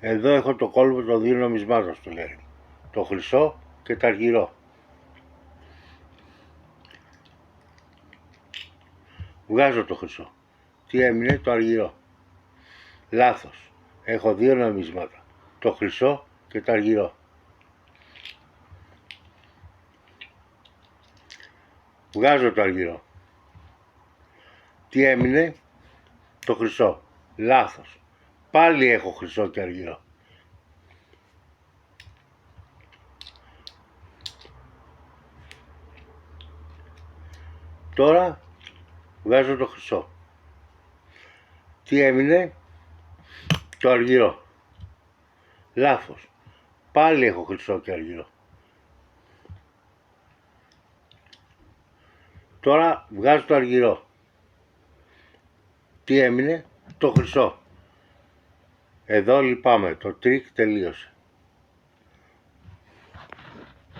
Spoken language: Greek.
Εδώ έχω το κόλπο των δύο νομισμάτων στο χέρι. Το χρυσό και το αργυρό. Βγάζω το χρυσό. Τι έμεινε? Το αργυρό. Λάθος. Έχω δύο νομίσματα. Το χρυσό και το αργυρό. Βγάζω το αργυρό. Τι έμεινε? Το χρυσό. Λάθος. Πάλι έχω χρυσό και αργυρό. Τώρα βγάζω το χρυσό. Τι έμεινε? Το αργυρό. Λάθος. Πάλι έχω χρυσό και αργυρό. Τώρα βγάζω το αργυρό. Τι έμεινε? Το χρυσό. Εδώ λυπάμαι. Το τρίκ τελείωσε.